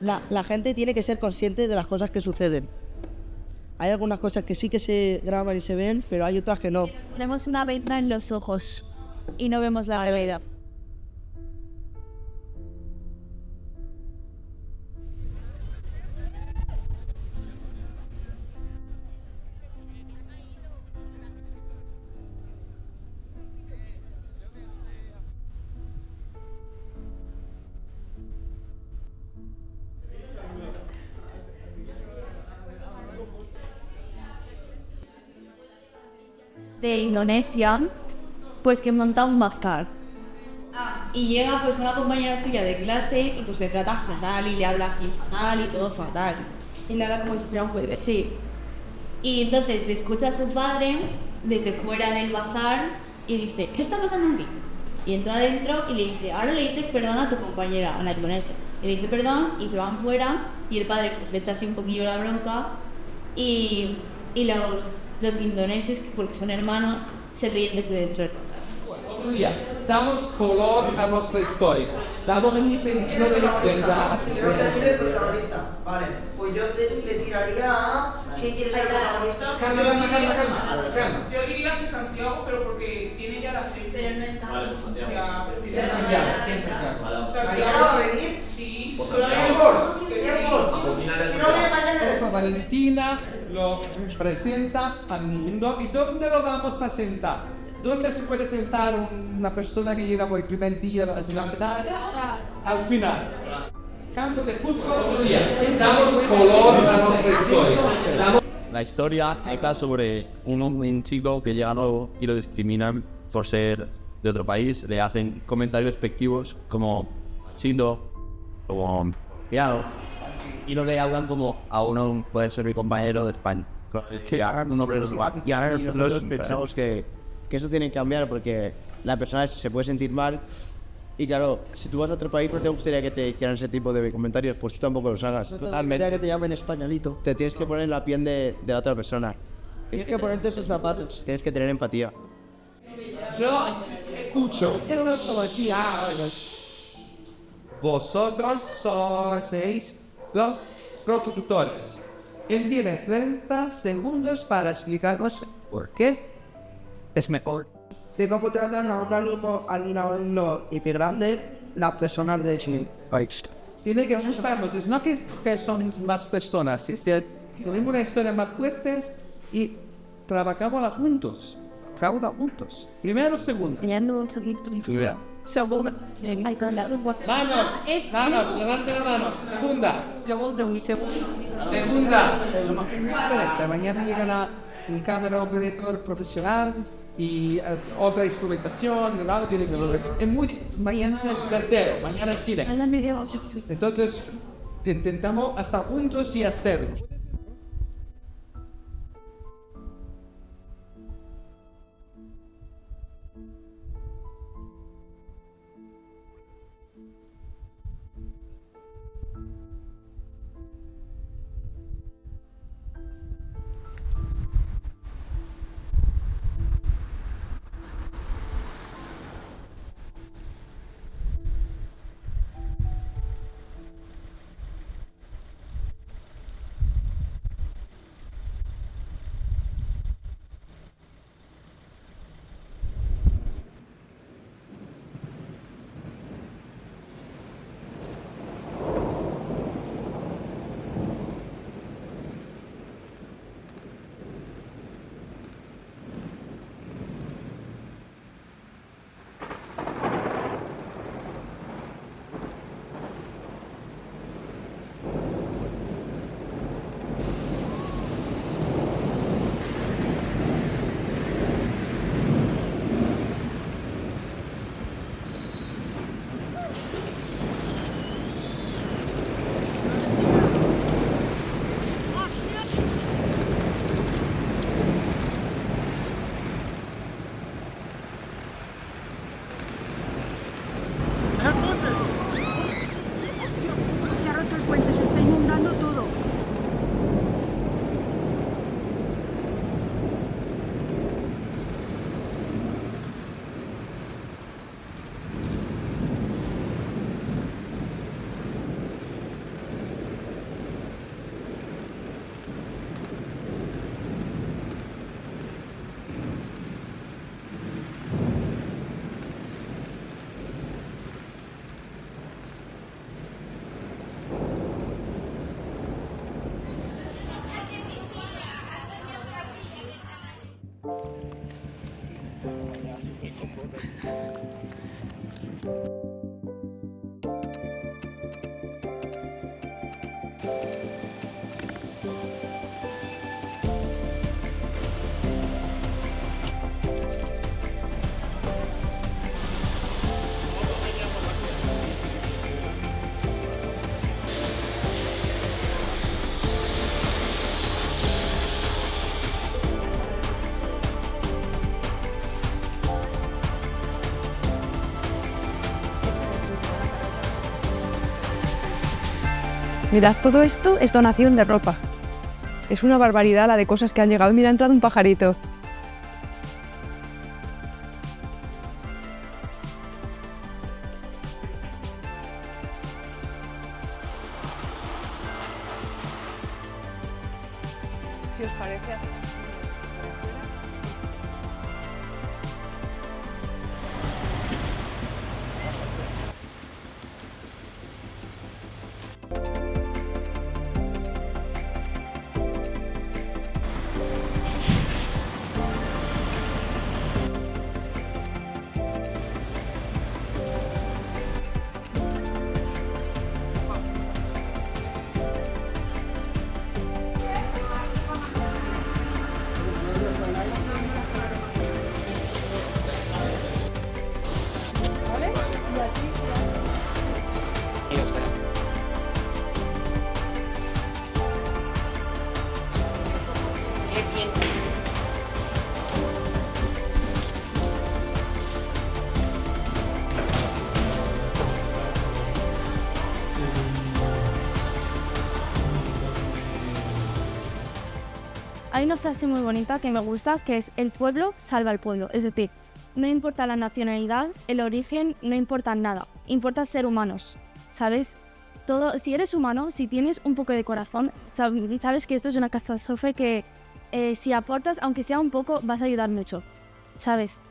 La gente tiene que ser consciente de las cosas que suceden. Hay algunas cosas que sí que se graban y se ven, pero hay otras que no. Tenemos una venda en los ojos y no vemos la realidad. De Indonesia, pues que monta un bazar. Y llega pues una compañera suya de clase y pues le trata fatal y le habla así fatal y todo fatal. Y le habla como si fuera un bebé. Sí. Y entonces le escucha a su padre desde fuera del bazar y dice, ¿qué está pasando aquí? Y entra adentro y le dice, ahora le dices perdón a tu compañera, a la indonesia. Y le dice perdón y se van fuera y el padre pues, le echa así un poquillo la bronca y los indonesios, porque son hermanos, se ríen desde dentro. Julia, damos color a nuestra historia, damos un sentido de verdad. Quiero elegir el protagonista. Vale, pues yo le tiraría a... ¿Quién quiere ser el protagonista? Calma. Yo diría que Santiago, pero porque tiene ya la fecha. Pero no está. Vale, pues Santiago. Ya, pero ¿Quién es Santiago? ¿Quién es Santiago? ¿Mañana va a venir? Sí, Pues solamente Tiempo. Si no viene mañana... Rosa Valentina lo presenta al mundo. ¿Y dónde lo vamos a sentar? ¿Dónde se puede sentar una persona que llega por el primer día de la ciudad? Al final. Campo de fútbol, Julia, damos color a nuestra historia. La historia habla sobre un chico que llega nuevo y lo discriminan por ser de otro país. Le hacen comentarios despectivos como chino, como piado. Y no le hablan como a uno puede ser mi compañero de España. Que hagan un hombre igual. Y ahora nosotros pensamos que eso tiene que cambiar porque la persona se puede sentir mal. Y claro, si tú vas a otro país no te gustaría que te hicieran ese tipo de comentarios, pues tú tampoco los hagas. No te gustaría que te llamen españolito. Te tienes que poner en la piel de la otra persona. Tienes que ponerte sus zapatos. Tienes que tener empatía. Yo escucho. Vosotros sois los productores. Él tiene 30 segundos para explicarnos por qué es mejor. De cómo tratan a un alumno inmigrante las personas de Chile. Tiene que gustarnos. Es no que son más personas, es que tenemos una historia más fuerte y trabajamos juntos. Trabajamos juntos. Primero, segundo. Segundo. Manos, levante la mano. Segunda. Diferente. Mañana llegará un cámara operador profesional y otra instrumentación, el audio, es muy, mañana es verdadero, mañana es cine. Entonces, intentamos estar juntos y hacerlo. Mirad, todo esto es donación de ropa. Es una barbaridad la de cosas que han llegado. Mira, ha entrado un pajarito. Si os parece... Hay una frase muy bonita que me gusta, que es: el pueblo salva al pueblo. Es decir, no importa la nacionalidad, el origen, no importa nada. Importa ser humanos, ¿sabes? Todo, si eres humano, si tienes un poco de corazón, sabes que esto es una catástrofe que si aportas, aunque sea un poco, vas a ayudar mucho, ¿sabes?